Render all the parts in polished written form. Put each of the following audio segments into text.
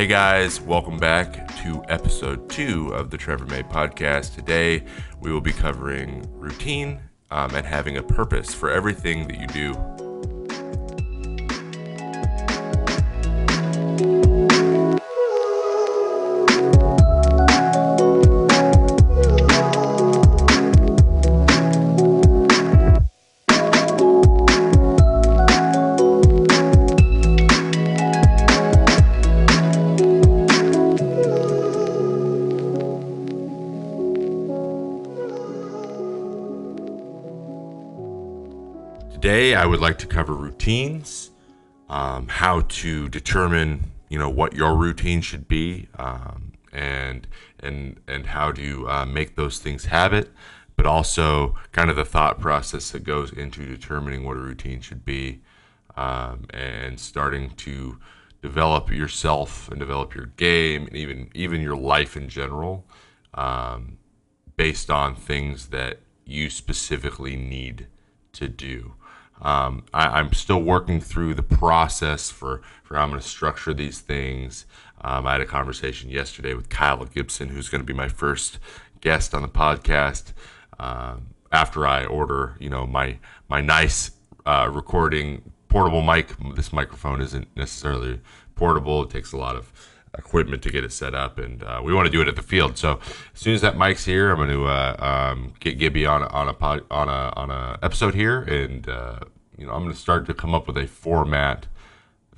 Hey guys, welcome back to episode 2 of the Trevor May podcast. Today we will be covering routine and having a purpose for everything that you do. Today, I would like to cover routines, how to determine, what your routine should be, and how to make those things habit, but also kind of the thought process that goes into determining what a routine should be, and starting to develop yourself and develop your game and even your life in general, based on things that you specifically need to do. I'm still working through the process for how I'm going to structure these things. I had a conversation yesterday with Kyle Gibson, who's going to be my first guest on the podcast. After I order, my nice recording portable mic. This microphone isn't necessarily portable. It takes a lot of equipment to get it set up, and we want to do it at the field. So as soon as that mic's here, I'm going to get Gibby on a episode here, and I'm going to start to come up with a format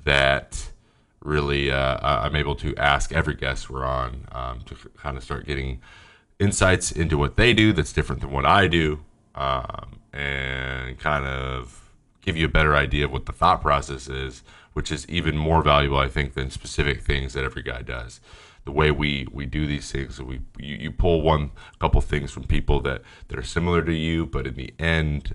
that really I'm able to ask every guest we're on, to kind of start getting insights into what they do that's different than what I do, and kind of give you a better idea of what the thought process is, which is even more valuable, I think, than specific things that every guy does. The way we do these things, you pull a couple things from people that are similar to you, but in the end,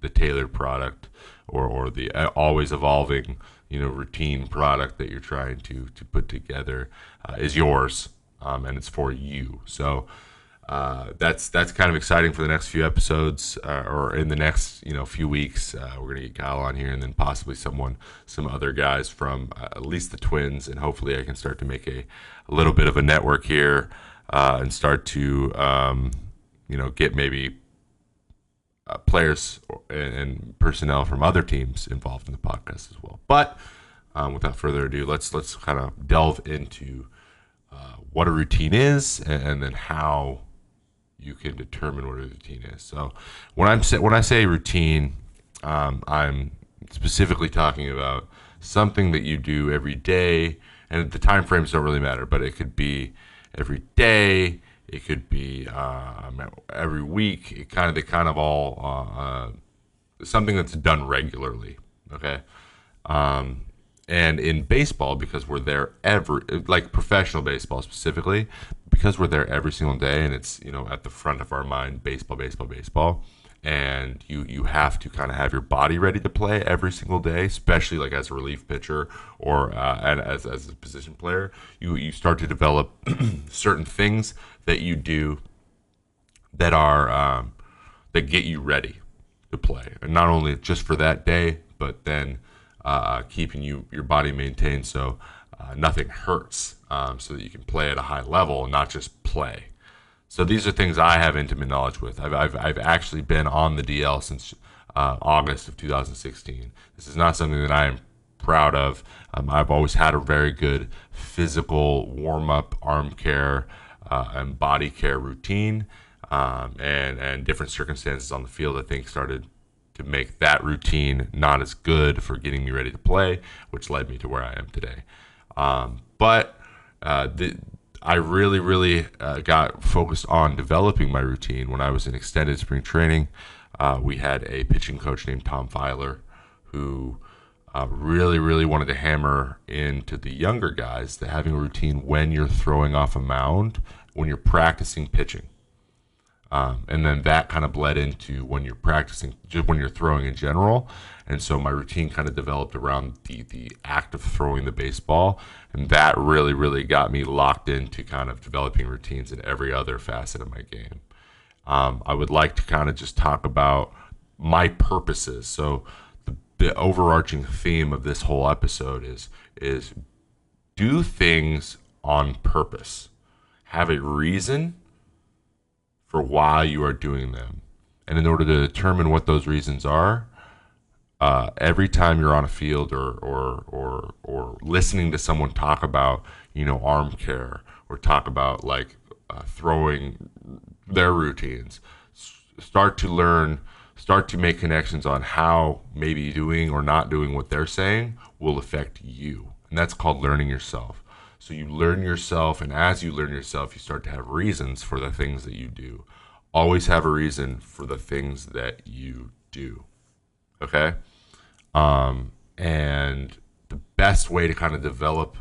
the tailored product or the always evolving, routine product that you're trying to put together is yours, and it's for you. So that's kind of exciting for the next few episodes, or in the next few weeks. We're gonna get Kyle on here, and then possibly some other guys from at least the Twins, and hopefully I can start to make a little bit of a network here, and start to get maybe players and personnel from other teams involved in the podcast as well. But without further ado, let's kind of delve into what a routine is, and then how you can determine what a routine is. So when I say routine, I'm specifically talking about something that you do every day, and the time frames don't really matter, but it could be every day, it could be every week. They kind of all something that's done regularly. Okay. And in baseball, because we're there like professional baseball specifically, because we're there every single day, and it's at the front of our mind, baseball, and you have to kind of have your body ready to play every single day, especially like as a relief pitcher or and as a position player, you start to develop certain things that you do that are that get you ready to play, and not only just for that day, but then keeping your body maintained so nothing hurts, so that you can play at a high level and not just play. So these are things I have intimate knowledge with. I've actually been on the DL since August of 2016. This is not something that I am proud of. I've always had a very good physical warm-up, arm care, and body care routine, and different circumstances on the field, I think, started to make that routine not as good for getting me ready to play, which led me to where I am today. But I really got focused on developing my routine when I was in extended spring training. We had a pitching coach named Tom Filer who really wanted to hammer into the younger guys that having a routine when you're throwing off a mound, when you're practicing pitching. And then that kind of bled into when you're practicing, just when you're throwing in general. And so my routine kind of developed around the act of throwing the baseball. And that really got me locked into kind of developing routines in every other facet of my game. I would like to kind of just talk about my purposes. So the overarching theme of this whole episode is do things on purpose. Have a reason for why you are doing them. And in order to determine what those reasons are, every time you're on a field or listening to someone talk about, arm care, or talk about like throwing their routines, start to make connections on how maybe doing or not doing what they're saying will affect you. And that's called learning yourself. So you learn yourself, and as you learn yourself, you start to have reasons for the things that you do. Always have a reason for the things that you do. Okay? And the best way to kind of develop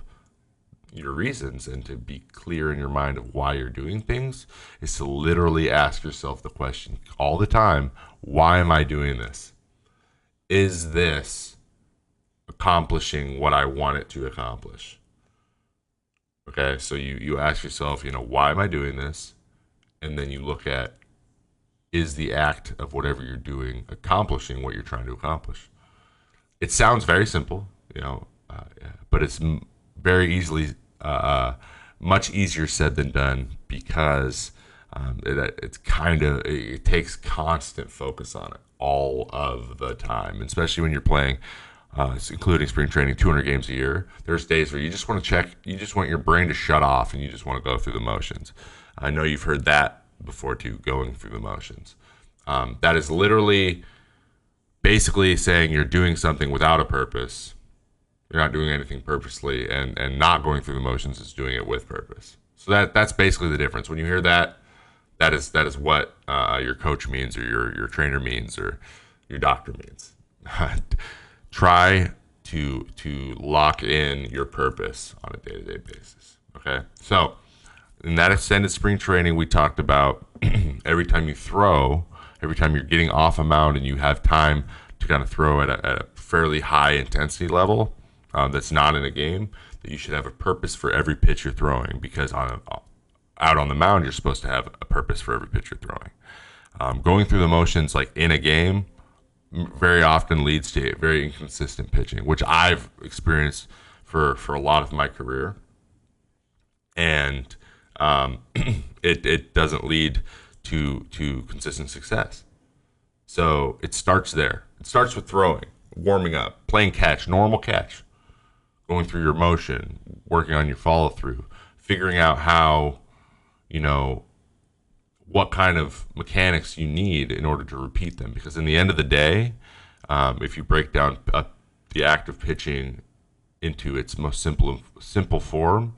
your reasons and to be clear in your mind of why you're doing things is to literally ask yourself the question all the time, why am I doing this? Is this accomplishing what I want it to accomplish? Okay, so you ask yourself, why am I doing this? And then you look at, is the act of whatever you're doing accomplishing what you're trying to accomplish? It sounds very simple, but it's very easily, much easier said than done, because it takes constant focus on it all of the time, especially when you're playing, including spring training, 200 games a year. There's days where you just want your brain to shut off, and you just want to go through the motions. I know you've heard that before too, going through the motions. That is literally basically saying you're doing something without a purpose. You're not doing anything purposely, and not going through the motions is doing it with purpose. So that's basically the difference. When you hear that is what your coach means, or your trainer means, or your doctor means. Try to lock in your purpose on a day-to-day basis. Okay, so in that extended spring training, we talked about every time you're getting off a mound and you have time to kind of throw at a fairly high intensity level, that's not in a game, that you should have a purpose for every pitch you're throwing, because out on the mound, you're supposed to have a purpose for every pitch you're throwing. Going through the motions like in a game very often leads to very inconsistent pitching, which I've experienced for a lot of my career. And it doesn't lead to consistent success. So it starts there. It starts with throwing, warming up, playing catch, normal catch, going through your motion, working on your follow through, figuring out how, what kind of mechanics you need in order to repeat them. Because in the end of the day, if you break down the act of pitching into its most simple form,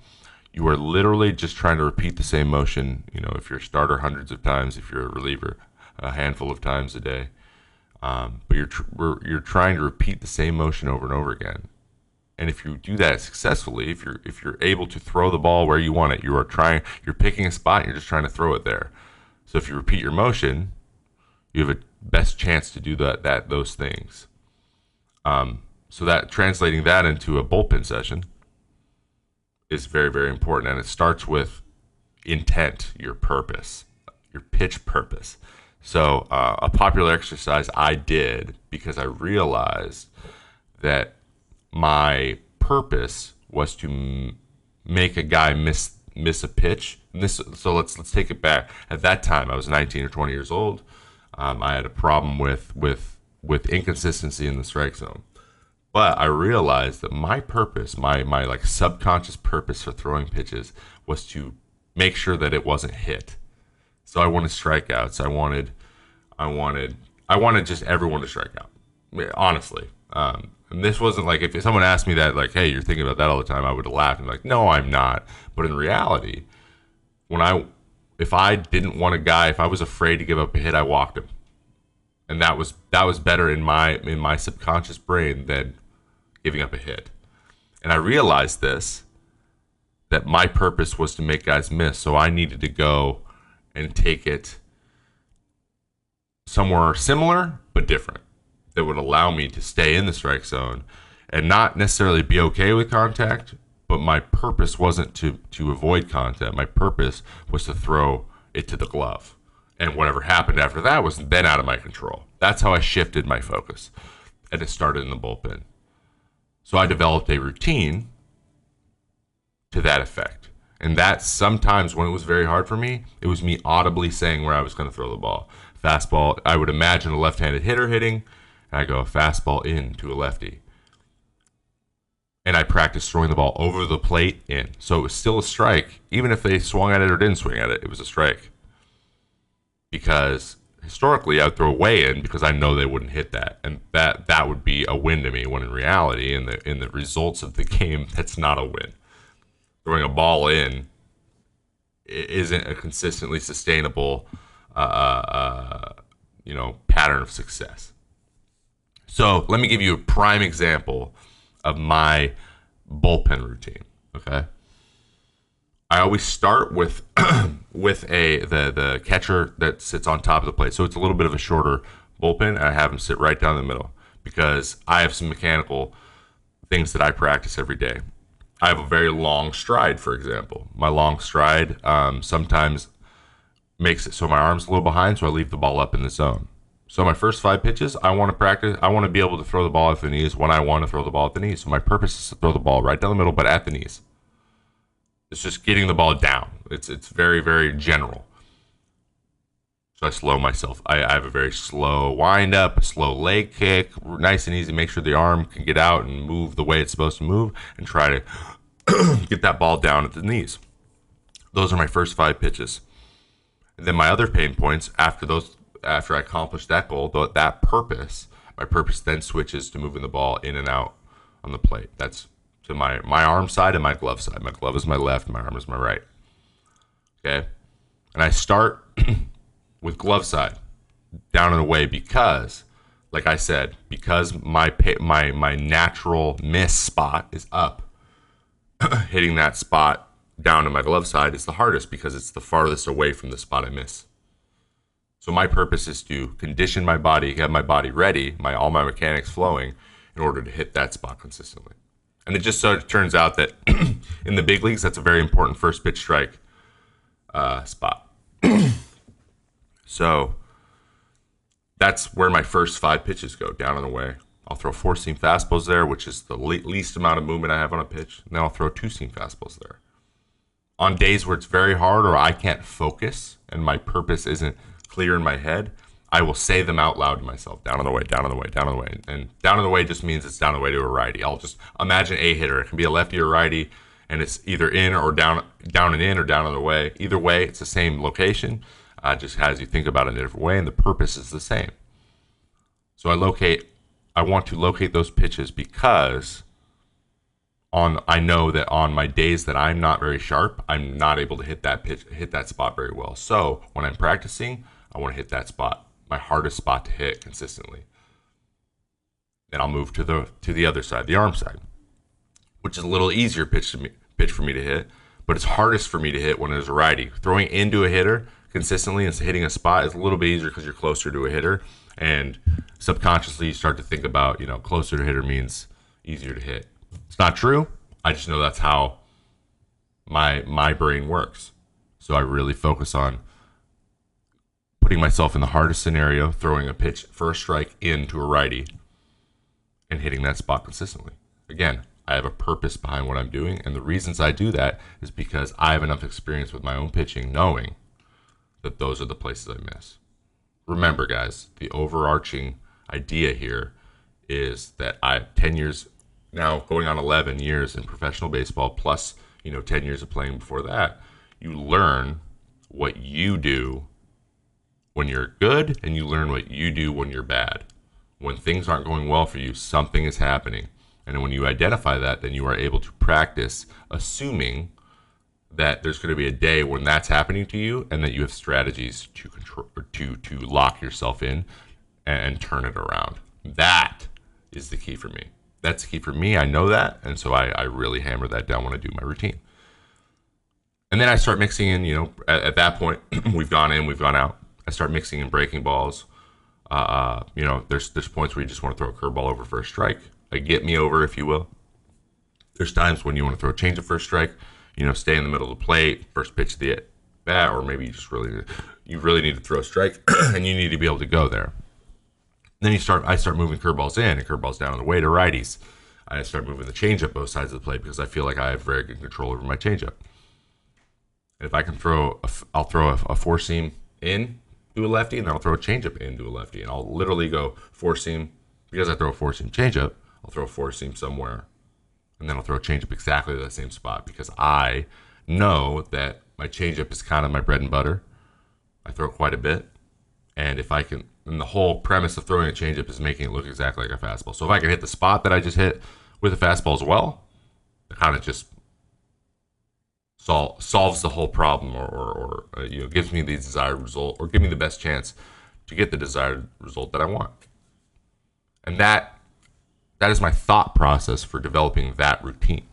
you are literally just trying to repeat the same motion. If you're a starter, hundreds of times; if you're a reliever, a handful of times a day. But you're trying to repeat the same motion over and over again. And if you do that successfully, if you're able to throw the ball where you want it, you're picking a spot and you're just trying to throw it there. So if you repeat your motion, you have a best chance to do those things. So that translating that into a bullpen session is very, very important. And it starts with intent, your purpose, your pitch purpose. So a popular exercise I did because I realized that my purpose was to make a guy miss a pitch. So let's take it back. At that time, I was 19 or 20 years old. I had a problem with inconsistency in the strike zone. But I realized that my purpose, my like subconscious purpose for throwing pitches, was to make sure that it wasn't hit. So I wanted strikeouts. I wanted just everyone to strike out. Honestly, and this wasn't like if someone asked me that, like, hey, you're thinking about that all the time, I would laugh and be like, no, I'm not. But in reality, if I didn't want a guy, if I was afraid to give up a hit, I walked him, and that was better in my subconscious brain than giving up a hit. And I realized that my purpose was to make guys miss, so I needed to go and take it somewhere similar but different that would allow me to stay in the strike zone and not necessarily be okay with contact, but my purpose wasn't to avoid contact. My purpose was to throw it to the glove. And whatever happened after that was then out of my control. That's how I shifted my focus. And it started in the bullpen. So I developed a routine to that effect. And that sometimes when it was very hard for me, it was me audibly saying where I was going to throw the ball. Fastball, I would imagine a left-handed hitter hitting, and I go fastball in to a lefty. And I practiced throwing the ball over the plate in. So it was still a strike. Even if they swung at it or didn't swing at it, it was a strike. Because historically, I would throw way in because I know they wouldn't hit that. And that would be a win to me, when in reality, in the results of the game, that's not a win. Throwing a ball in isn't a consistently sustainable pattern of success. So let me give you a prime example of my bullpen routine. Okay, I always start with the catcher that sits on top of the plate. So it's a little bit of a shorter bullpen, and I have him sit right down the middle because I have some mechanical things that I practice every day. I have a very long stride, for example. My long stride sometimes makes it so my arm's a little behind, so I leave the ball up in the zone. So my first 5 pitches, I want to practice. I want to be able to throw the ball at the knees when I want to throw the ball at the knees. So my purpose is to throw the ball right down the middle, but at the knees. It's just getting the ball down. It's very, very general. So I slow myself. I have a very slow wind up, a slow leg kick, nice and easy. Make sure the arm can get out and move the way it's supposed to move, and try to get that ball down at the knees. Those are my first 5 pitches. And then my other pain points after I accomplish that goal, that purpose, my purpose then switches to moving the ball in and out on the plate. That's to my arm side and my glove side. My glove is my left, my arm is my right. Okay? And I start with glove side, down and away, because, like I said, because my natural miss spot is up, hitting that spot down to my glove side is the hardest because it's the farthest away from the spot I miss. So my purpose is to condition my body, get my body ready, all my mechanics flowing, in order to hit that spot consistently. And it just so it turns out that in the big leagues, that's a very important first pitch strike spot. So that's where my first 5 pitches go, down and away. I'll throw 4-seam fastballs there, which is the least amount of movement I have on a pitch. And then I'll throw 2-seam fastballs there. On days where it's very hard or I can't focus and my purpose isn't clear in my head, I will say them out loud to myself: down and away, down and away, down and away. And down and away just means it's down and away to a righty. I'll just imagine a hitter. It can be a lefty or righty, and it's either in or down and in, or down and away. Either way, it's the same location. Just as you think about it in a different way, and the purpose is the same. So I want to locate those pitches because I know that on my days that I'm not very sharp, I'm not able to hit that spot very well. So when I'm practicing, I want to hit that spot, my hardest spot to hit consistently. Then I'll move to the other side, the arm side, which is a little easier pitch for me to hit, but it's hardest for me to hit when there's a righty. Throwing into a hitter consistently and hitting a spot is a little bit easier because you're closer to a hitter, and subconsciously you start to think about, closer to hitter means easier to hit. It's not true. I just know that's how my brain works. So I really focus on putting myself in the hardest scenario, throwing a pitch for a strike into a righty, and hitting that spot consistently. Again, I have a purpose behind what I'm doing, and the reasons I do that is because I have enough experience with my own pitching, knowing that those are the places I miss. Remember, guys, the overarching idea here is that I have 10 years now, going on 11 years in professional baseball, plus 10 years of playing before that. You learn what you do when you're good, and you learn what you do when you're bad. When things aren't going well for you, something is happening. And when you identify that, then you are able to practice assuming that there's going to be a day when that's happening to you, and that you have strategies to control, to lock yourself in and turn it around. That is the key for me. That's the key for me. I know that, and so I really hammer that down when I do my routine. And then I start mixing in, at that point, we've gone in, we've gone out. I start mixing in breaking balls. There's points where you just want to throw a curveball over for a strike, a get me over, if you will. There's times when you want to throw a change of first strike, stay in the middle of the plate, first pitch of the at bat, or maybe you really need to throw a strike, and you need to be able to go there. Then I start moving curveballs in and curveballs down on the way to righties. I start moving the changeup both sides of the plate because I feel like I have very good control over my changeup. And if I can I'll throw a four seam in to a lefty, and then I'll throw a changeup into a lefty, and I'll literally go four seam because I throw a four seam changeup. I'll throw a four seam somewhere, and then I'll throw a changeup exactly to the same spot because I know that my changeup is kind of my bread and butter. I throw it quite a bit, and if I can, and the whole premise of throwing a changeup is making it look exactly like a fastball. So if I can hit the spot that I just hit with a fastball as well, it kind of just solves the whole problem, or gives me the desired result, or give me the best chance to get the desired result that I want. And that is my thought process for developing that routine.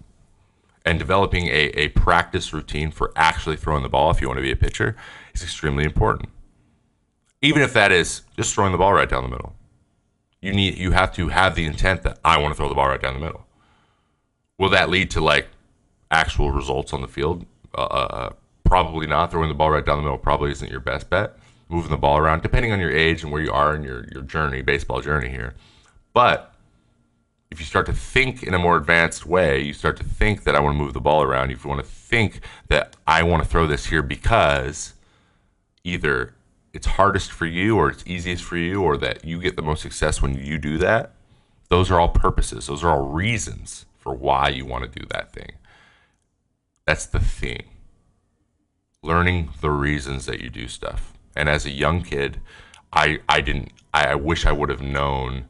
And developing a practice routine for actually throwing the ball if you want to be a pitcher is extremely important. Even if that is just throwing the ball right down the middle. You have to have the intent that I want to throw the ball right down the middle. Will that lead to like actual results on the field? Probably not. Throwing the ball right down the middle probably isn't your best bet. Moving the ball around, depending on your age and where you are in your journey, baseball journey here. But if you start to think in a more advanced way, you start to think that I want to move the ball around. If you want to think that I want to throw this here because either it's hardest for you or it's easiest for you, or that you get the most success when you do that, those are all purposes. Those are all reasons for why you want to do that thing. That's the thing. Learning the reasons that you do stuff. And as a young kid, I wish I would have known.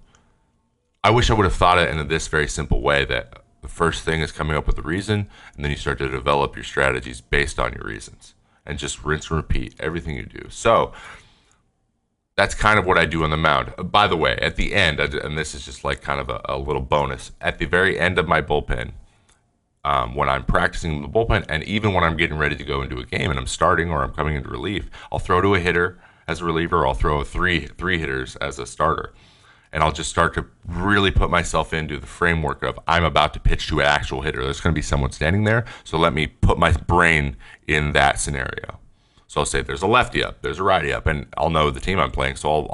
I wish I would have thought it in this very simple way, that the first thing is coming up with a reason, and then you start to develop your strategies based on your reasons, and just rinse and repeat everything you do. So that's kind of what I do on the mound. By the way, at the end, and this is just like kind of a little bonus, at the very end of my bullpen, when I'm practicing the bullpen, and even when I'm getting ready to go into a game and I'm starting or I'm coming into relief, I'll throw to a hitter as a reliever, or I'll throw three hitters as a starter. And I'll just start to really put myself into the framework of I'm about to pitch to an actual hitter. There's going to be someone standing there, so let me put my brain in that scenario. So I'll say there's a lefty up, there's a righty up, and I'll know the team I'm playing, so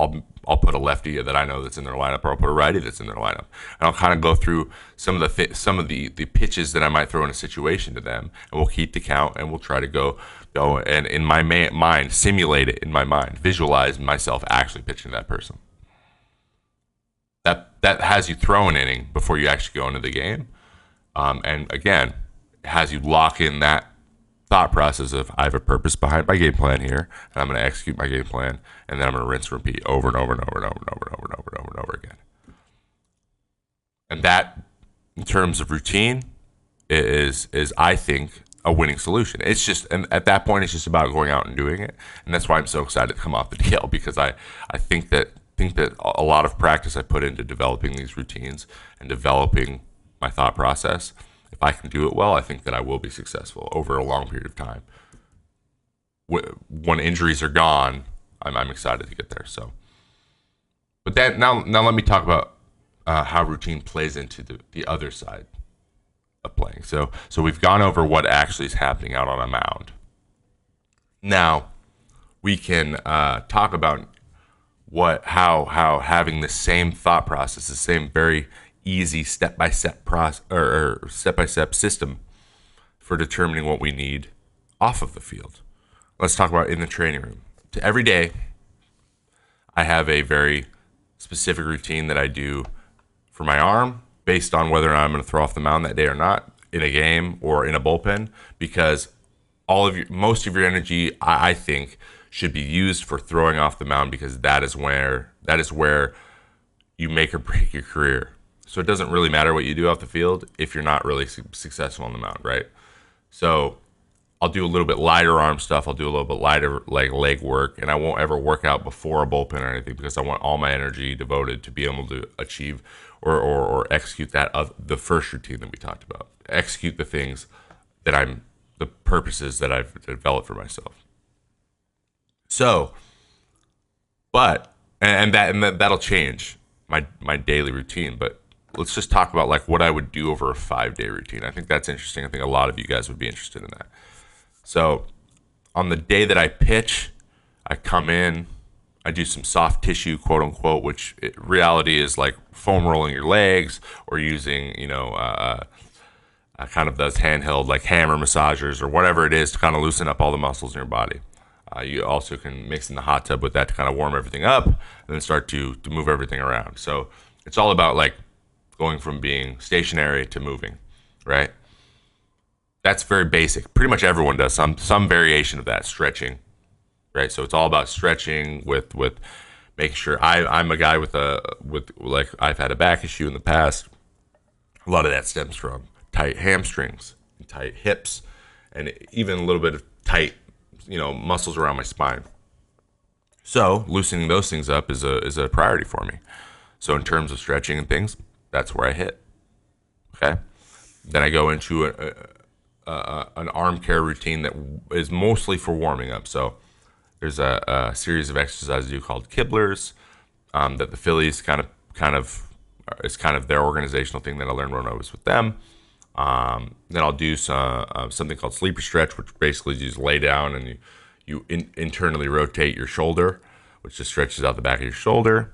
I'll put a lefty that I know that's in their lineup, or I'll put a righty that's in their lineup, and I'll kind of go through some of the pitches that I might throw in a situation to them, and we'll keep the count, and we'll try to go and in my mind simulate it in my mind, visualize myself actually pitching to that person. That has you throw an inning before you actually go into the game, and again, has you lock in that thought process of I have a purpose behind my game plan here, and I'm going to execute my game plan, and then I'm going to rinse and repeat over and over and over and over and over and over and over and over and over again. And that, in terms of routine, is I think a winning solution. It's just, and at that point, it's just about going out and doing it, and that's why I'm so excited to come off the DL, because I think that a lot of practice I put into developing these routines and developing my thought process, if I can do it well, I think that I will be successful over a long period of time. When injuries are gone, I'm excited to get there. So, but then now let me talk about how routine plays into the other side of playing. So we've gone over what actually is happening out on a mound. Now we can talk about how having the same thought process, the same very easy step-by-step process or step-by-step system for determining what we need off of the field. Let's talk about in the training room. Every day, I have a very specific routine that I do for my arm based on whether or not I'm going to throw off the mound that day or not in a game or in a bullpen, because most of your energy, I think, should be used for throwing off the mound, because that is where you make or break your career. So it doesn't really matter what you do off the field if you're not really successful on the mound, right? So I'll do a little bit lighter arm stuff. I'll do a little bit lighter leg work, and I won't ever work out before a bullpen or anything, because I want all my energy devoted to be able to achieve or execute the first routine that we talked about. Execute the things the purposes that I've developed for myself. So, that'll change my daily routine, but let's just talk about like what I would do over a 5-day routine. I think that's interesting. I think a lot of you guys would be interested in that. So on the day that I pitch, I come in, I do some soft tissue, quote unquote, which reality is like foam rolling your legs or using, kind of those handheld like hammer massagers or whatever it is to kind of loosen up all the muscles in your body. You also can mix in the hot tub with that to kind of warm everything up and then start to move everything around. So it's all about like going from being stationary to moving, right? That's very basic. Pretty much everyone does some variation of that, stretching, right? So it's all about stretching with making sure. I'm a guy with like I've had a back issue in the past. A lot of that stems from tight hamstrings, and tight hips, and even a little bit of tight, muscles around my spine. So loosening those things up is a priority for me. So in terms of stretching and things, that's where I hit. Okay. Then I go into an arm care routine that is mostly for warming up. So there's a series of exercises I do called Kibblers that the Phillies kind of is kind of their organizational thing that I learned when I was with them. Then I'll do something called sleeper stretch, which basically you just lay down and you internally rotate your shoulder, which just stretches out the back of your shoulder.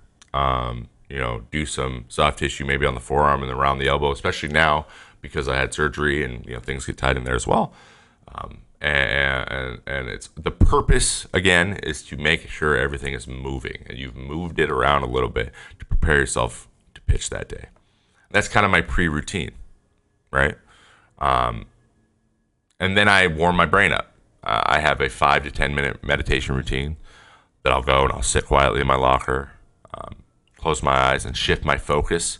Do some soft tissue maybe on the forearm and around the elbow, especially now because I had surgery and things get tied in there as well. And it's the purpose again is to make sure everything is moving and you've moved it around a little bit to prepare yourself to pitch that day. That's kind of my pre-routine, right? And then I warm my brain up. I have a 5 to 10 minute meditation routine that I'll go and I'll sit quietly in my locker, close my eyes and shift my focus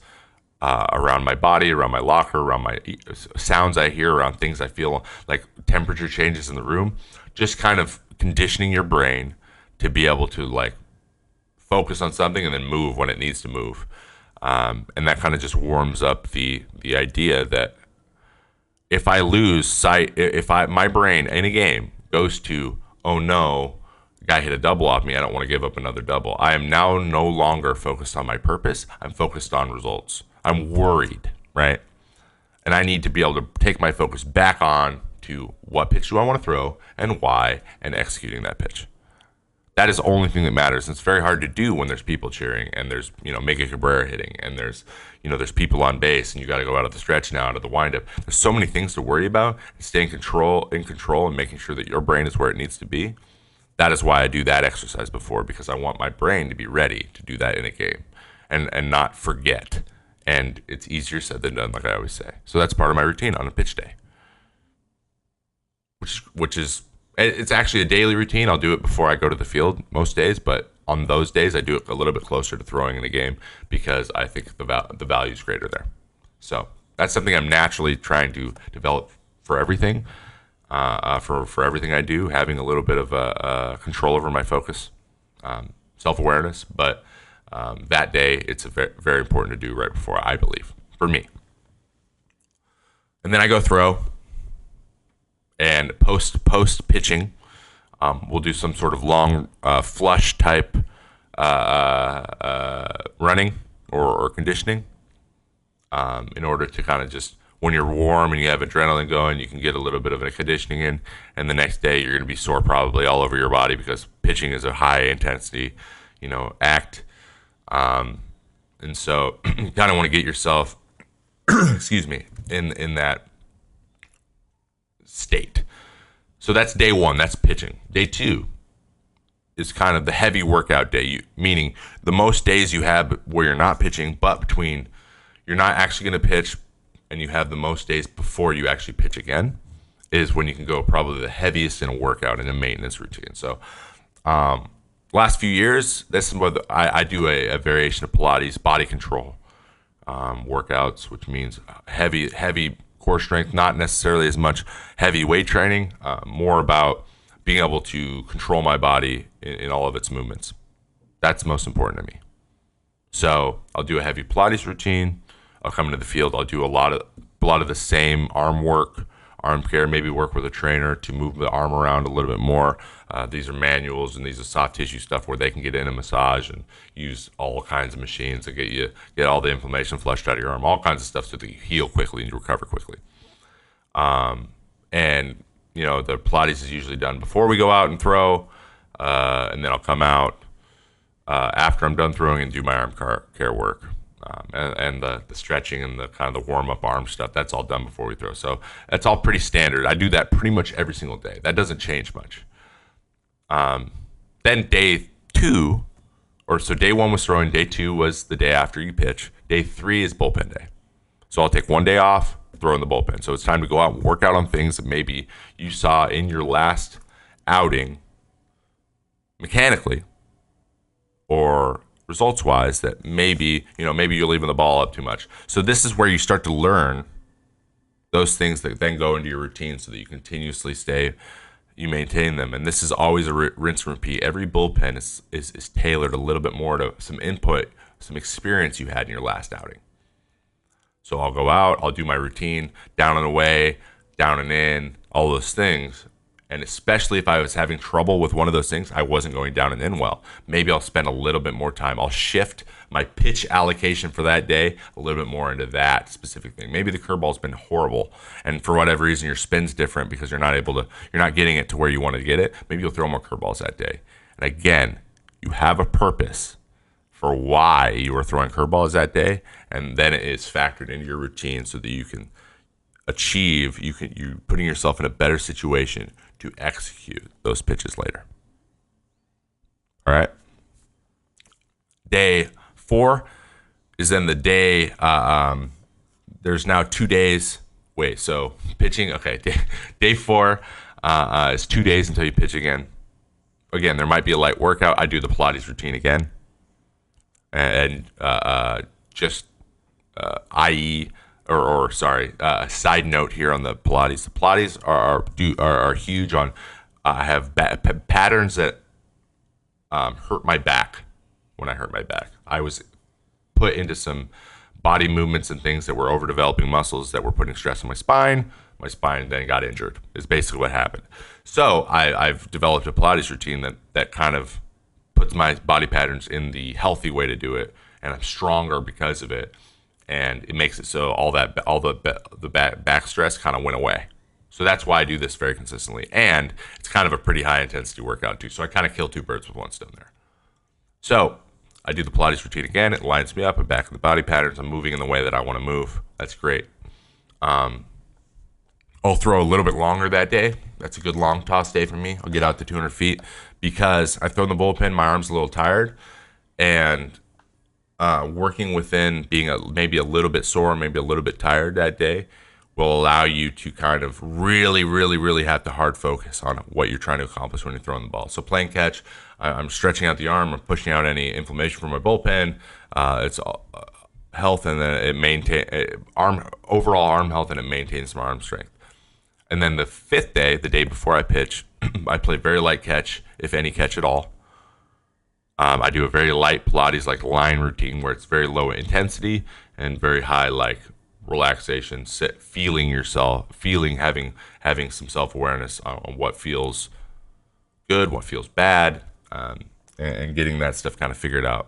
around my body, around my locker, around my sounds I hear, around things I feel, like temperature changes in the room. Just kind of conditioning your brain to be able to like focus on something and then move when it needs to move. And that kind of just warms up the idea that if I lose sight, my brain in a game goes to, oh no, guy hit a double off me, I don't want to give up another double. I am now no longer focused on my purpose. I'm focused on results. I'm worried, right? And I need to be able to take my focus back on to what pitch do I want to throw and why, and executing that pitch. That is the only thing that matters. And it's very hard to do when there's people cheering and there's, Mega Cabrera hitting and there's people on base and you got to go out of the stretch now, out of the windup. There's so many things to worry about. Staying in control and making sure that your brain is where it needs to be. That is why I do that exercise before, because I want my brain to be ready to do that in a game and not forget. And it's easier said than done, like I always say. So that's part of my routine on a pitch day, which is it's actually a daily routine. I'll do it before I go to the field most days, but on those days I do it a little bit closer to throwing in a game because I think the value is greater there. So that's something I'm naturally trying to develop for everything. For everything I do, having a little bit of control over my focus, self-awareness. But that day, it's very, very important to do right before, I believe, for me. And then I go throw, and post pitching, we'll do some sort of long flush type running or conditioning in order to kind of just, when you're warm and you have adrenaline going, you can get a little bit of a conditioning in, and the next day you're going to be sore probably all over your body because pitching is a high intensity, act. And so you kind of want to get yourself, excuse me, in that state. So that's day one, that's pitching. Day two is kind of the heavy workout day, meaning the most days you have where you're not pitching, but between you're not actually going to pitch and you have the most days before you actually pitch again, is when you can go probably the heaviest in a workout in a maintenance routine. So last few years, this is what I do a variation of Pilates body control workouts, which means heavy core strength, not necessarily as much heavy weight training, more about being able to control my body in all of its movements. That's most important to me. So I'll do a heavy Pilates routine. I'll come into the field. I'll do a lot of the same arm work, arm care, maybe work with a trainer to move the arm around a little bit more. These are manuals and these are soft tissue stuff where they can get in a massage and use all kinds of machines to get all the inflammation flushed out of your arm, all kinds of stuff so that you heal quickly and you recover quickly. And the Pilates is usually done before we go out and throw, and then I'll come out, after I'm done throwing and do my arm care work. And the stretching and the kind of the warm up arm stuff, that's all done before we throw. So that's all pretty standard. I do that pretty much every single day. That doesn't change much. Then day 2, so day 1 was throwing, day 2 was the day after you pitch. Day 3 is bullpen day. So I'll take one day off, throw in the bullpen. So it's time to go out and work out on things that maybe you saw in your last outing mechanically or results-wise that maybe you're leaving the ball up too much. So this is where you start to learn those things that then go into your routine so that you continuously you maintain them. And this is always a rinse and repeat. Every bullpen is tailored a little bit more to some input, some experience you had in your last outing. So I'll go out, I'll do my routine, down and away, down and in, all those things. And especially if I was having trouble with one of those things, I wasn't going down and in well. Maybe I'll spend a little bit more time. I'll shift my pitch allocation for that day a little bit more into that specific thing. Maybe the curveball's been horrible, and for whatever reason your spin's different because you're not getting it to where you want to get it. Maybe you'll throw more curveballs that day. And again, you have a purpose for why you are throwing curveballs that day, and then it is factored into your routine so that you can you putting yourself in a better situation to execute those pitches later. All right. Day 4 is then the day. There's now 2 days. Wait, so pitching. Okay, day 4 is 2 days until you pitch again. Again, there might be a light workout. I do the Pilates routine again, and side note here on the Pilates. The Pilates are huge on. I have patterns that hurt my back. When I hurt my back, I was put into some body movements and things that were overdeveloping muscles that were putting stress on my spine. My spine then got injured. Is basically what happened. So I've developed a Pilates routine that kind of puts my body patterns in the healthy way to do it, and I'm stronger because of it. And it makes it so all the back stress kind of went away. So that's why I do this very consistently. And it's kind of a pretty high intensity workout too. So I kind of kill 2 birds with 1 stone there. So I do the Pilates routine again. It lines me up. I'm back in the body patterns. I'm moving in the way that I want to move. That's great. I'll throw a little bit longer that day. That's a good long toss day for me. I'll get out to 200 feet because I've thrown the bullpen. My arm's a little tired. And working within being maybe a little bit sore, maybe a little bit tired that day will allow you to kind of really, really, really have to hard focus on what you're trying to accomplish when you're throwing the ball. So playing catch, I'm stretching out the arm, I'm pushing out any inflammation from my bullpen. It's health, and then it overall arm health, and it maintains my arm strength. And then the 5th day, the day before I pitch, I play very light catch, if any catch at all. I do a very light Pilates like line routine where it's very low intensity and very high like relaxation, feeling yourself, having some self-awareness on what feels good, what feels bad, and getting that stuff kind of figured out.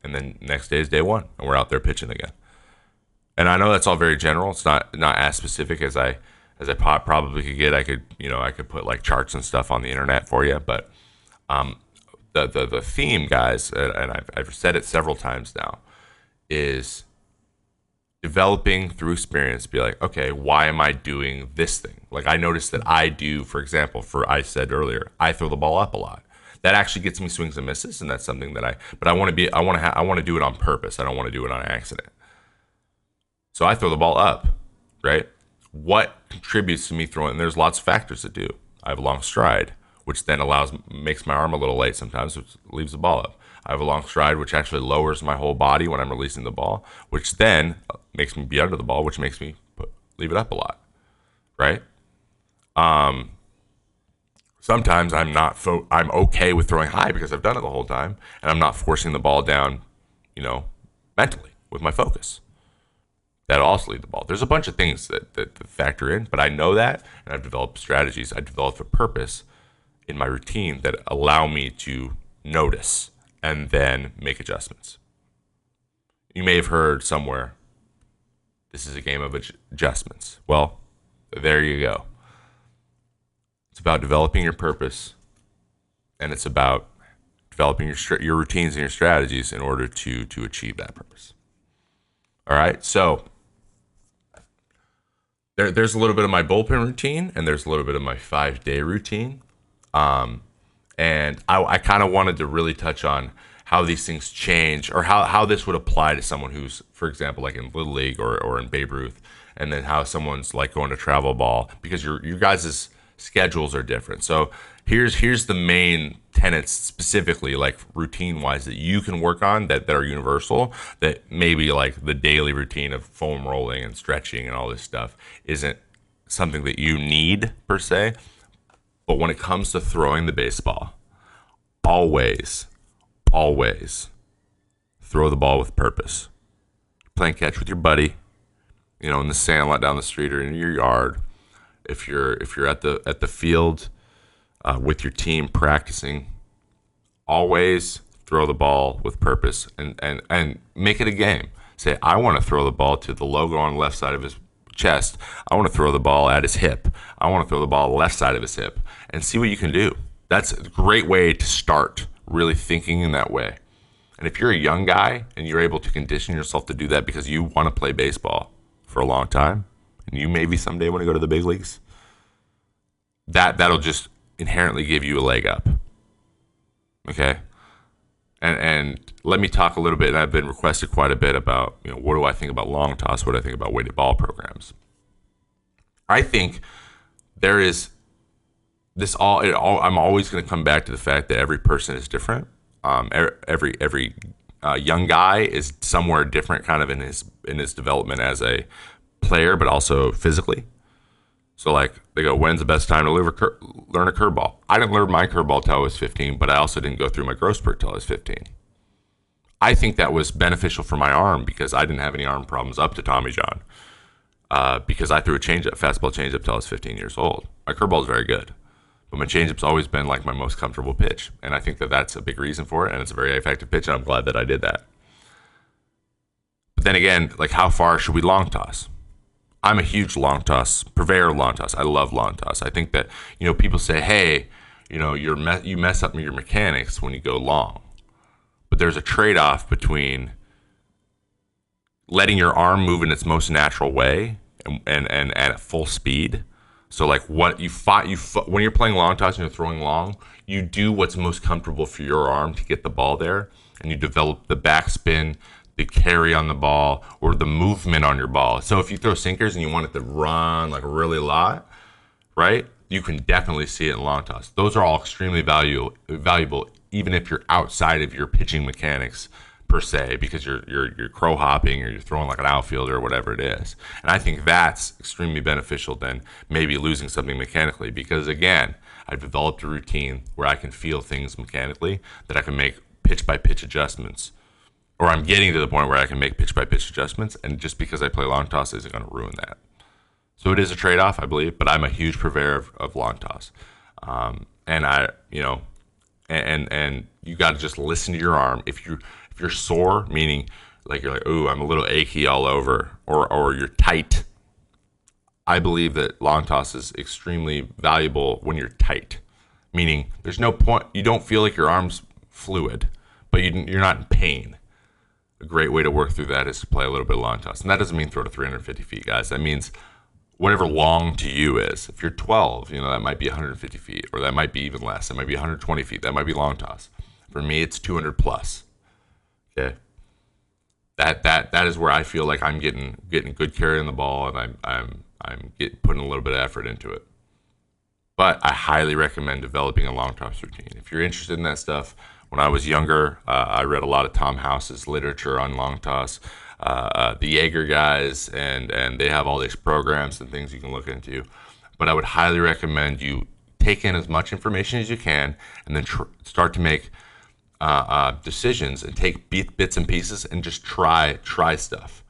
And then next day is day 1, and we're out there pitching again. And I know that's all very general. It's not as specific as I probably could get. I could put like charts and stuff on the internet for you, but the theme, guys, and I've said it several times now, is developing through experience. Be like, okay, why am I doing this thing? Like I noticed that I do, for example, I said earlier, I throw the ball up a lot. That actually gets me swings and misses, and that's something that I want to do it on purpose. I don't want to do it on accident. So I throw the ball up, right? What contributes to me throwing? And there's lots of factors that do. I have a long stride, which then makes my arm a little late sometimes, which leaves the ball up. I have a long stride, which actually lowers my whole body when I'm releasing the ball, which then makes me be under the ball, which makes me leave it up a lot, right? Sometimes I'm okay with throwing high because I've done it the whole time, and I'm not forcing the ball down, mentally with my focus. That'll also leave the ball. There's a bunch of things that factor in, but I know that, and I've developed strategies. I developed a purpose in my routine that allow me to notice and then make adjustments. You may have heard somewhere, this is a game of adjustments. Well, there you go. It's about developing your purpose, and it's about developing your routines and your strategies in order to achieve that purpose. All right, so there's a little bit of my bullpen routine, and there's a little bit of my 5-day routine. And I kind of wanted to really touch on how these things change, or how this would apply to someone who's, for example, like in Little League or in Babe Ruth, and then how someone's like going to travel ball, because your guys' schedules are different. So here's the main tenets specifically, like routine wise, that you can work on that are universal, that maybe like the daily routine of foam rolling and stretching and all this stuff isn't something that you need per se. But when it comes to throwing the baseball, always throw the ball with purpose. Playing catch with your buddy, in the sandlot down the street or in your yard. If you're at the field with your team practicing, always throw the ball with purpose and make it a game. Say, I want to throw the ball to the logo on the left side of his chest. I want to throw the ball at his hip. I want to throw the ball left side of his hip, and see what you can do. That's a great way to start really thinking in that way. And if you're a young guy and you're able to condition yourself to do that because you want to play baseball for a long time, and you maybe someday want to go to the big leagues, that'll just inherently give you a leg up. Okay? And let me talk a little bit, and I've been requested quite a bit about, what do I think about long toss, what do I think about weighted ball programs. I think there is I'm always going to come back to the fact that every person is different. Every young guy is somewhere different kind of in his development as a player, but also physically. So like they go, when's the best time to learn a curveball? I didn't learn my curveball till I was 15, but I also didn't go through my growth spurt till I was 15. I think that was beneficial for my arm because I didn't have any arm problems up to Tommy John. Because I threw a fastball changeup till I was 15 years old. My curveball is very good, but my changeup's always been like my most comfortable pitch, and I think that that's a big reason for it, and it's a very effective pitch, and I'm glad that I did that. But then again, like how far should we long toss? I'm a huge purveyor of long toss. I love long toss. I think that, people say, hey, you mess up your mechanics when you go long. But there's a trade-off between letting your arm move in its most natural way and at full speed. So like what when you're playing long toss and you're throwing long, you do what's most comfortable for your arm to get the ball there, and you develop the backspin, the carry on the ball, or the movement on your ball. So if you throw sinkers and you want it to run like really a lot, right? You can definitely see it in long toss. Those are all extremely valuable, even if you're outside of your pitching mechanics per se, because you're crow hopping or you're throwing like an outfielder or whatever it is. And I think that's extremely beneficial than maybe losing something mechanically, because again, I've developed a routine where I can feel things mechanically that I can make pitch by pitch adjustments. Or I'm getting to the point where I can make pitch-by-pitch adjustments, and just because I play long toss isn't going to ruin that. So it is a trade-off, I believe, but I'm a huge purveyor of long toss. And you got to just listen to your arm. If you're sore, meaning like you're like, ooh, I'm a little achy all over, or you're tight, I believe that long toss is extremely valuable when you're tight, meaning there's no point, you don't feel like your arm's fluid, but you're not in pain. A great way to work through that is to play a little bit of long toss. And that doesn't mean throw to 350 feet, guys. That means whatever long to you is. If you're 12, that might be 150 feet, or that might be even less. That might be 120 feet. That might be long toss. For me, it's 200 plus. Okay. That is where I feel like I'm getting good carry on the ball, and I'm putting a little bit of effort into it. But I highly recommend developing a long toss routine. If you're interested in that stuff, when I was younger, I read a lot of Tom House's literature on long toss, the Jaeger guys, and they have all these programs and things you can look into. But I would highly recommend you take in as much information as you can, and then start to make decisions and take bits and pieces and just try stuff.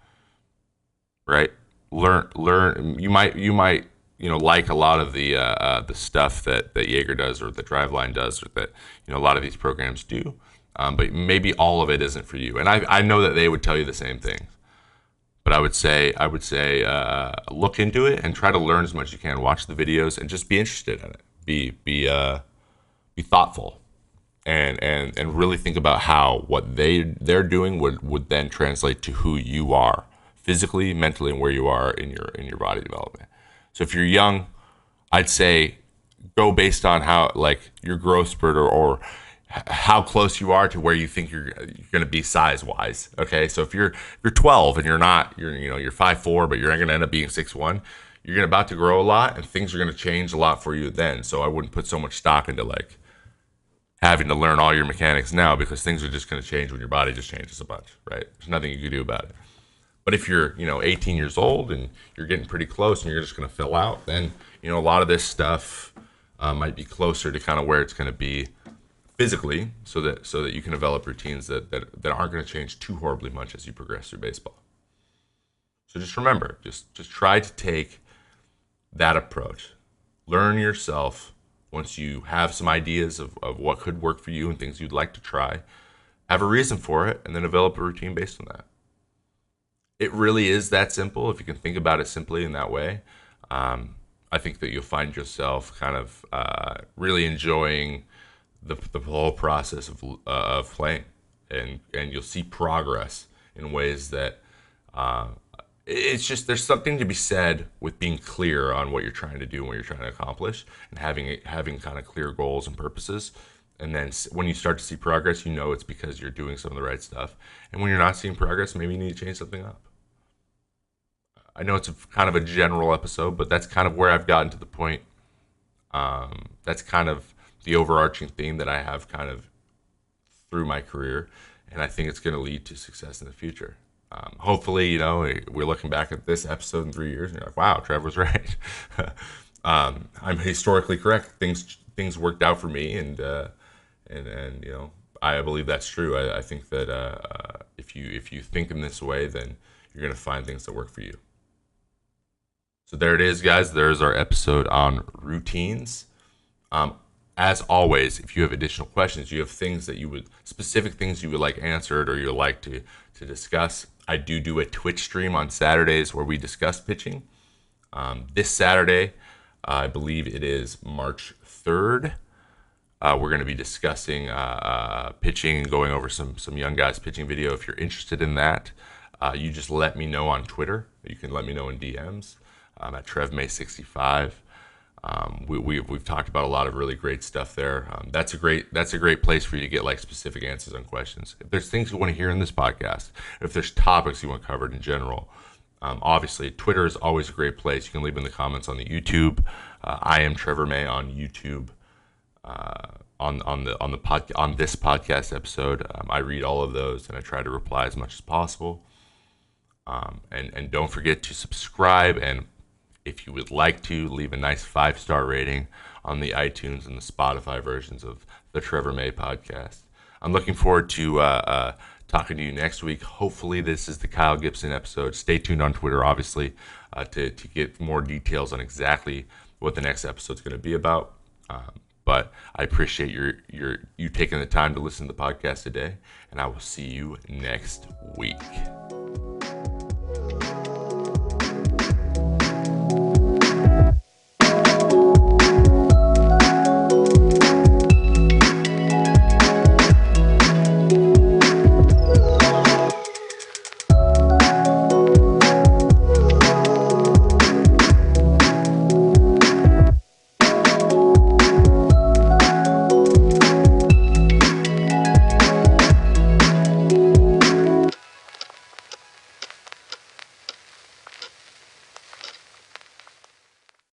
Right? Learn. You might. Like a lot of the stuff that Jaeger does, or that Driveline does, or that a lot of these programs do, but maybe all of it isn't for you. And I know that they would tell you the same thing, but I would say look into it and try to learn as much as you can. Watch the videos and just be interested in it. Be thoughtful, and really think about how what they're doing would then translate to who you are physically, mentally, and where you are in your body development. So if you're young, I'd say go based on how, like, your growth spurt, or how close you are to where you think you're going to be size wise. Okay, so if you're 12 and you're 5'4", but you're going to end up being 6'1", you're about to grow a lot, and things are going to change a lot for you then. So I wouldn't put so much stock into like having to learn all your mechanics now, because things are just going to change when your body just changes a bunch, right? There's nothing you can do about it. But if you're 18 years old and you're getting pretty close and you're just going to fill out, then a lot of this stuff might be closer to kind of where it's going to be physically, so that you can develop routines that aren't going to change too horribly much as you progress through baseball. So just remember, just try to take that approach. Learn yourself. Once you have some ideas of what could work for you and things you'd like to try, have a reason for it, and then develop a routine based on that. It really is that simple. If you can think about it simply in that way, I think that you'll find yourself kind of really enjoying the whole process of playing, and you'll see progress in ways that it's just, there's something to be said with being clear on what you're trying to do and what you're trying to accomplish, and having kind of clear goals and purposes. And then when you start to see progress, it's because you're doing some of the right stuff. And when you're not seeing progress, maybe you need to change something up. I know it's kind of a general episode, but that's kind of where I've gotten to the point. That's kind of the overarching theme that I have kind of through my career, and I think it's going to lead to success in the future. Hopefully, we're looking back at this episode in 3 years and you're like, wow, Trevor's right. I'm historically correct. Things worked out for me, and I believe that's true. I think that if you think in this way, then you're going to find things that work for you. So there it is, guys. There's our episode on routines. As always, if you have additional questions, you have specific things you would like answered, or you'd like to discuss, I do a Twitch stream on Saturdays where we discuss pitching. This Saturday, I believe it is March 3rd. We're going to be discussing pitching and going over some young guys pitching video. If you're interested in that, you just let me know on Twitter. You can let me know in DMs. At TrevMay65. We've talked about a lot of really great stuff there. That's a great place for you to get like specific answers on questions. If there's things you want to hear in this podcast, if there's topics you want covered in general, obviously Twitter is always a great place. You can leave in the comments on the YouTube. IamTrevormay on YouTube. On this podcast episode, I read all of those and I try to reply as much as possible. And don't forget to subscribe, and if you would like to, leave a nice 5-star rating on the iTunes and the Spotify versions of the Trevor May podcast. I'm looking forward to talking to you next week. Hopefully this is the Kyle Gibson episode. Stay tuned on Twitter, obviously, to get more details on exactly what the next episode is going to be about. But I appreciate you taking the time to listen to the podcast today, and I will see you next week.